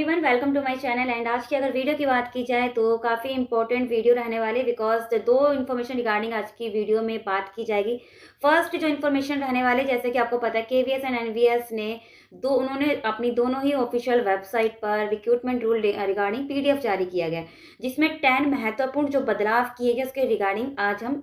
Everyone, welcome to my channel. And आज की अगर वीडियो की बात की जाए तो काफ़ी इंपॉर्टेंट वीडियो रहने वाली, बिकॉज दो इन्फॉर्मेशन रिगार्डिंग आज की वीडियो में बात की जाएगी। फर्स्ट जो इन्फॉर्मेशन रहने वाले, जैसे कि आपको पता है केवीएस एंड एनवीएस ने उन्होंने अपनी दोनों ही ऑफिशियल वेबसाइट पर रिक्रूटमेंट रूल रिगार्डिंग पीडीएफ जारी किया गया, जिसमें 10 महत्वपूर्ण जो बदलाव किए गए उसके रिगार्डिंग आज हम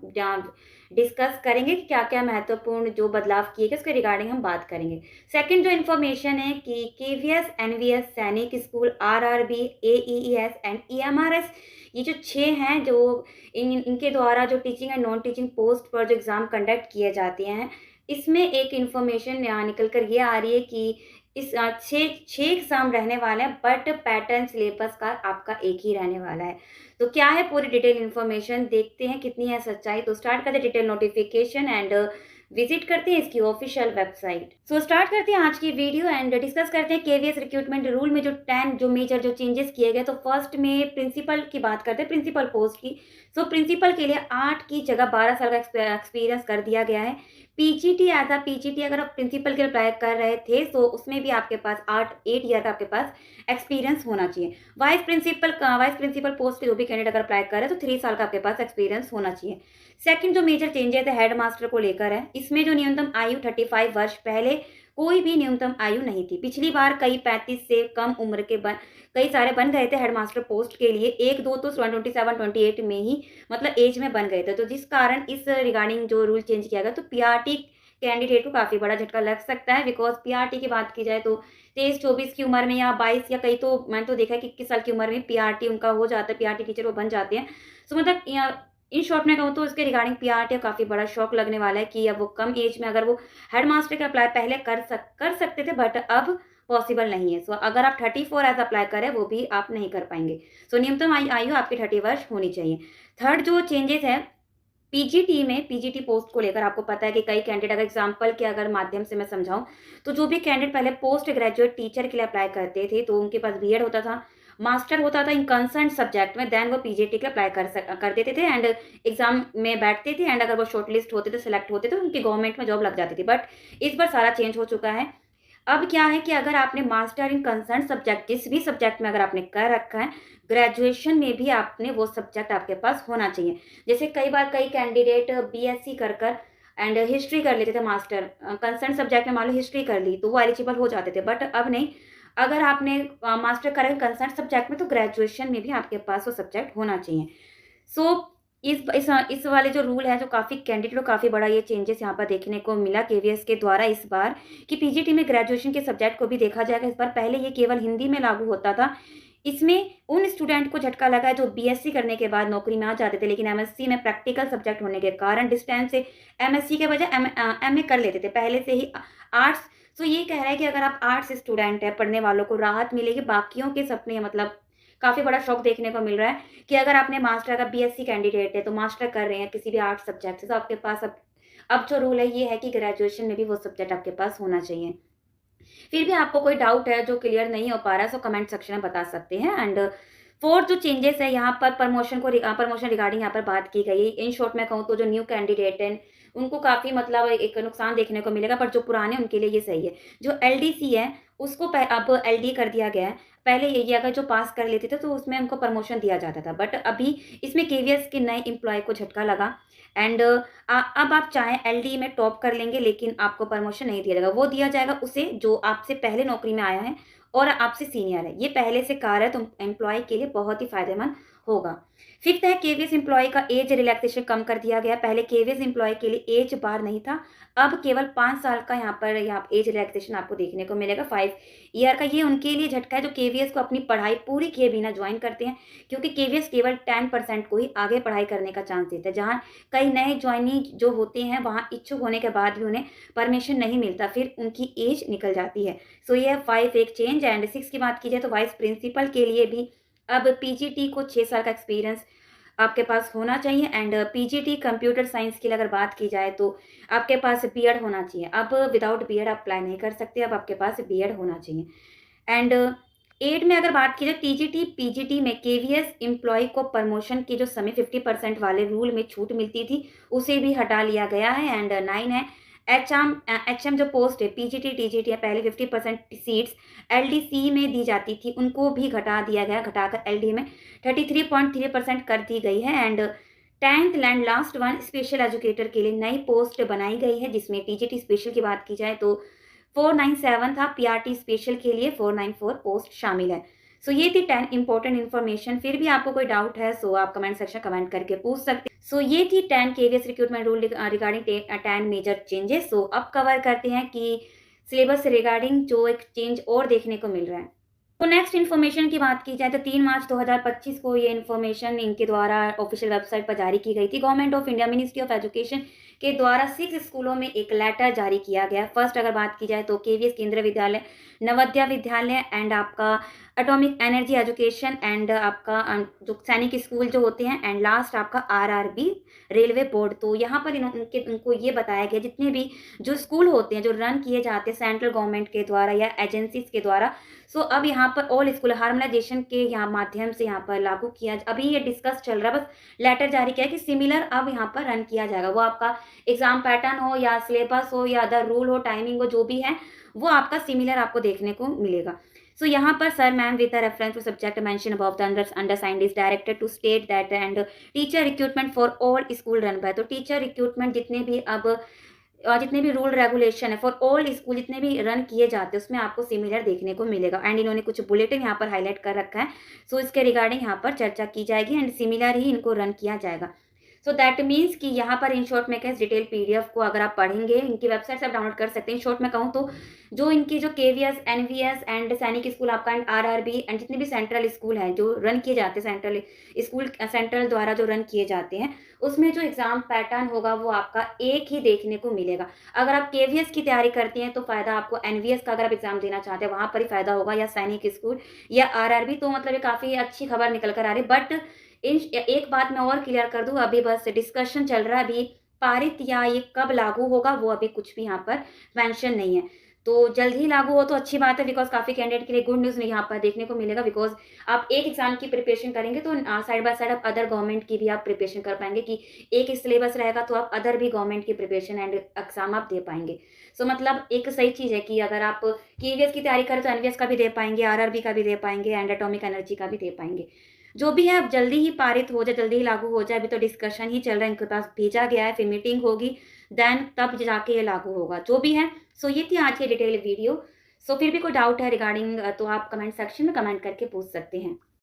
डिस्कस करेंगे कि क्या क्या महत्वपूर्ण जो बदलाव किए गए उसके रिगार्डिंग हम बात करेंगे। सेकंड जो इन्फॉर्मेशन है कि केवीएस, एनवीएस, सैनिक स्कूल, आरआरबी, एईईएस एंड ईएमआरएस, ये जो 6 हैं जो इनके द्वारा जो teaching and non teaching post पर जो एग्ज़ाम कंडक्ट किए जाते हैं, इसमें एक इन्फॉर्मेशन यहाँ निकल कर ये आ रही है कि इस 6 एग्ज़ाम रहने वाले हैं, बट पैटर्न सिलेबस का आपका एक ही रहने वाला है। तो क्या है पूरी डिटेल इन्फॉर्मेशन, देखते हैं कितनी है सच्चाई। तो स्टार्ट करते हैं डिटेल नोटिफिकेशन एंड विजिट करते हैं इसकी ऑफिशियल वेबसाइट। सो स्टार्ट करते हैं आज की वीडियो एंड डिस्कस करते हैं केवीएस रिक्रूटमेंट रूल में जो 10 जो मेजर जो चेंजेस किए गए। तो फर्स्ट में प्रिंसिपल की बात करते हैं, प्रिंसिपल पोस्ट की। सो प्रिंसिपल के लिए 8 की जगह 12 साल का एक्सपीरियंस कर दिया गया है। पीजीटी एज अ पीजीटी अगर आप प्रिंसिपल के लिए अप्लाई कर रहे थे तो उसमें भी आपके पास 8 ईयर का आपके पास एक्सपीरियंस होना चाहिए। वाइस प्रिंसिपल पोस्ट के जो भी कैंडिडेट अगर अप्लाई कर रहे हैं तो 3 साल का आपके पास एक्सपीरियंस होना चाहिए। सेकंड जो मेजर चेंजेस है हेड मास्टर को लेकर है। इसमें जो न्यूनतम आयु 35 वर्ष, पहले कोई भी न्यूनतम आयु नहीं थी। पिछली बार कई 35 से कम उम्र के कई सारे बन गए थे हेडमास्टर पोस्ट के लिए, एक दो तो 27-28 में ही मतलब एज में बन गए थे। तो जिस कारण इस रिगार्डिंग जो रूल चेंज किया गया, तो पीआरटी कैंडिडेट को काफ़ी बड़ा झटका लग सकता है। बिकॉज पीआरटी की बात की जाए तो 23-24 की उम्र में या 22 या कई तो मैंने तो देखा है कि 21 साल की उम्र में पीआरटी उनका हो जाता है, पीआरटी टीचर वो बन जाते हैं। सो मतलब इन शॉर्ट में कहूँ तो इसके रिगार्डिंग पीआरटी काफ़ी बड़ा शॉक लगने वाला है कि अब वो कम एज में अगर वो हेडमास्टर का अप्लाई पहले कर सकते थे, बट अब पॉसिबल नहीं है। सो अगर आप 34 एज अप्लाई करें वो भी आप नहीं कर पाएंगे। सो न्यूनतम आयु आपकी 30 वर्ष होनी चाहिए। थर्ड जो चेंजेस है पीजीटी में, पीजीटी पोस्ट को लेकर आपको पता है कि कई कैंडिडेट, अगर एग्जाम्पल के अगर माध्यम से मैं समझाऊं तो जो भी कैंडिडेट पहले पोस्ट ग्रेजुएट टीचर के लिए अप्लाई करते थे तो उनके पास बीएड होता था, मास्टर होता था इन कंसर्न सब्जेक्ट में, देन वो पीजीटी के अप्लाई कर देते थे एंड एग्जाम में बैठते थे एंड अगर वो शॉर्टलिस्ट होते थे, सिलेक्ट होते थे, उनकी गवर्नमेंट में जॉब लग जाती थी। बट इस बार सारा चेंज हो चुका है। अब क्या है कि अगर आपने मास्टर इन कंसर्न सब्जेक्ट जिस भी सब्जेक्ट में अगर आपने कर रखा है, ग्रेजुएशन में भी आपने वो सब्जेक्ट आपके पास होना चाहिए। जैसे कई बार कई कैंडिडेट बीएससी कर एंड हिस्ट्री कर लेते थे, मास्टर कंसर्न सब्जेक्ट में मान लो हिस्ट्री कर ली तो वो एलिजिबल हो जाते थे। बट अब नहीं, अगर आपने मास्टर करें कंसर्न सब्जेक्ट में तो ग्रेजुएशन में भी आपके पास वो सब्जेक्ट होना चाहिए। सो इस वाले जो रूल है, जो काफ़ी कैंडिडेट को काफ़ी बड़ा ये चेंजेस यहाँ पर देखने को मिला केवीएस के द्वारा इस बार, कि पीजीटी में ग्रेजुएशन के सब्जेक्ट को भी देखा जाएगा इस बार। पहले ये केवल हिंदी में लागू होता था। इसमें उन स्टूडेंट को झटका लगा है जो बीएससी करने के बाद नौकरी में आ जाते थे, लेकिन एमएससी में प्रैक्टिकल सब्जेक्ट होने के कारण डिस्टेंस से एमएससी के बजाय एमए कर लेते थे पहले से ही आर्ट्स। तो ये कह रहा है कि अगर आप आर्ट्स स्टूडेंट है, पढ़ने वालों को राहत मिलेगी, बाकियों के सपने मतलब काफ़ी बड़ा शौक देखने को मिल रहा है कि अगर आपने मास्टर का बीएससी कैंडिडेट है तो मास्टर कर रहे हैं किसी भी आर्ट्स सब्जेक्ट से, तो आपके पास अब जो रूल है ये है कि ग्रेजुएशन में भी वो सब्जेक्ट आपके पास होना चाहिए। फिर भी आपको कोई डाउट है जो क्लियर नहीं हो पा रहा है तो कमेंट सेक्शन में बता सकते हैं। एंड फोर्थ जो चेंजेस है यहाँ पर प्रमोशन रिगार्डिंग यहाँ पर बात की गई है। इन शॉर्ट में कहूँ तो जो न्यू कैंडिडेट है उनको काफ़ी मतलब एक नुकसान देखने को मिलेगा, पर जो पुराने उनके लिए ये सही है। जो एलडीसी है उसको अब एलडी कर दिया गया है। पहले ये अगर जो पास कर लेते थे तो उसमें उनको प्रमोशन दिया जाता था, बट अभी इसमें केवीएस के नए एम्प्लॉय को झटका लगा एंड अब आप चाहें एलडी में टॉप कर लेंगे लेकिन आपको प्रमोशन नहीं दिया जाएगा। वो दिया जाएगा उसे जो आपसे पहले नौकरी में आया है और आपसे सीनियर है। ये पहले से कार है तो एम्प्लॉय के लिए बहुत ही फायदेमंद होगा। फिफ्थ है केवीएस एम्प्लॉय का एज रिलैक्सेशन कम कर दिया गया। पहले केवीएस एम्प्लॉय के लिए एज बार नहीं था, अब केवल 5 साल का यहाँ एज रिलैक्सेशन आपको देखने को मिलेगा, 5 ईयर का। ये उनके लिए झटका है जो केवीएस को अपनी पढ़ाई पूरी किए बिना ज्वाइन करते हैं, क्योंकि केवीएस केवल 10% को ही आगे पढ़ाई करने का चांस देता है। जहाँ कई नए ज्वाइनी जो होते हैं वहाँ इच्छुक होने के बाद भी उन्हें परमिशन नहीं मिलता, फिर उनकी एज निकल जाती है। सो ये 5 एक चेंज। एंड 6 की बात की जाए तो वाइस प्रिंसिपल के लिए भी अब पीजीटी को 6 साल का एक्सपीरियंस आपके पास होना चाहिए। एंड पीजीटी कंप्यूटर साइंस की अगर बात की जाए तो आपके पास बीएड होना चाहिए। अब विदाउट बीएड आप अप्लाई नहीं कर सकते, अब आपके पास बीएड होना चाहिए। एंड 8 में अगर बात की जाए टीजीटी पीजीटी में केवीएस एम्प्लॉय को प्रमोशन के जो समय 50% वाले रूल में छूट मिलती थी उसे भी हटा लिया गया है। एंड 9 है एचएम जो पोस्ट है पीजीटी टीजीटी है पहले 50% सीट्स एलडीसी में दी जाती थी, उनको भी घटा दिया गया, घटाकर एलडी में 33.3% कर दी गई है। And 10th land last one special educator के लिए नई पोस्ट बनाई गई है, जिसमें टीजीटी स्पेशल की बात की जाए तो 497 था, पीआरटी स्पेशल के लिए 494 पोस्ट शामिल है। सो ये थी 10 इंपॉर्टेंट इन्फॉर्मेशन। फिर भी आपको कोई डाउट है सो आप कमेंट सेक्शन कमेंट करके पूछ सकते हैं। सो ये थी 10 KVS recruitment rule regarding 10 major changes. So अब कवर करते हैं कि सिलेबस से रिगार्डिंग जो एक चेंज और देखने को मिल रहा है। तो नेक्स्ट इन्फॉर्मेशन की बात की जाए तो 3 मार्च 2025 को ये इन्फॉर्मेशन इनके द्वारा ऑफिशियल वेबसाइट पर जारी की गई थी। Government of India ministry of education के द्वारा 6 स्कूलों में एक लेटर जारी किया गया। फर्स्ट अगर बात की जाए तो केवीएस केंद्रीय विद्यालय, नवोदय विद्यालय एंड आपका एटॉमिक एनर्जी एजुकेशन एंड आपका जो सैनिक स्कूल जो होते हैं एंड लास्ट आपका आरआरबी रेलवे बोर्ड। तो यहाँ पर उनको ये बताया गया जितने भी जो स्कूल होते हैं जो रन किए जाते हैं सेंट्रल गवर्नमेंट के द्वारा या एजेंसीज के द्वारा, सो अब यहाँ पर ऑल स्कूल हार्मोनाइजेशन के यहाँ माध्यम से यहाँ पर लागू किया, अभी ये डिस्कस चल रहा है, बस लेटर जारी किया कि सिमिलर अब यहाँ पर रन किया जाएगा। वो आपका एग्जाम पैटर्न हो या सिलेबस हो या अदर रूल हो, टाइमिंग हो, जो भी है वो आपका सिमिलर आपको देखने को मिलेगा। सो यहाँ पर sir ma'am with the reference to subject mention above the undersigned is directed to state that and teacher recruitment for all school run by. तो टीचर रिक्रूटमेंट जितने भी रूल रेगुलेशन है फॉर ऑल स्कूल जितने भी run किए जाते हैं उसमें आपको सिमिलर देखने को मिलेगा। एंड इन्होंने कुछ बुलेटिन यहाँ पर हाईलाइट कर रखा है, सो इसके रिगार्डिंग यहाँ पर चर्चा की जाएगी एंड सिमिलर ही इनको रन किया जाएगा। सो दैट मीन्स कि यहाँ पर इन शॉर्ट में क्या डिटेल पीडीएफ को अगर आप पढ़ेंगे इनकी वेबसाइट से आप डाउनलोड कर सकते हैं। इन शॉर्ट में कहूँ तो जो इनकी जो केवीएस, एनवीएस एंड सैनिक स्कूल आपका एंड आरआरबी एंड जितने भी सेंट्रल स्कूल हैं जो रन किए जाते हैं सेंट्रल द्वारा जो रन किए जाते हैं उसमें जो एग्जाम पैटर्न होगा वो आपका एक ही देखने को मिलेगा। अगर आप केवीएस की तैयारी करती हैं तो फायदा आपको एनवीएस का अगर आप एग्जाम देना चाहते हैं वहाँ पर ही फायदा होगा, या सैनिक स्कूल या आरआरबी। तो मतलब ये काफ़ी अच्छी खबर निकल कर आ रही है। बट एक बात मैं और क्लियर कर दूं, अभी बस डिस्कशन चल रहा है, अभी पारित या ये कब लागू होगा वो अभी कुछ भी यहाँ पर मेंशन नहीं है। तो जल्द ही लागू हो तो अच्छी बात है, बिकॉज काफ़ी कैंडिडेट के लिए गुड न्यूज़ यहाँ पर देखने को मिलेगा। बिकॉज आप एक एग्जाम की प्रिपरेशन करेंगे तो साइड बाय साइड आप अदर गवर्नमेंट की भी आप प्रिपरेशन कर पाएंगे कि एक सिलेबस रहेगा तो आप अदर भी गवर्नमेंट की प्रिपरेशन एंड एग्जाम आप दे पाएंगे। सो मतलब एक सही चीज़ है कि अगर आप केवीएस की तैयारी करें तो एनवीएस का भी दे पाएंगे, आरआरबी का भी दे पाएंगे एंड एटॉमिक एनर्जी का भी दे पाएंगे। जो भी है अब जल्दी ही पारित हो जाए, जल्दी ही लागू हो जाए। अभी तो डिस्कशन ही चल रहा है, इनके पास भेजा गया है, फिर मीटिंग होगी, देन तब जाके ये लागू होगा जो भी है। सो ये थी आज की डिटेल वीडियो। सो फिर भी कोई डाउट है रिगार्डिंग तो आप कमेंट सेक्शन में कमेंट करके पूछ सकते हैं।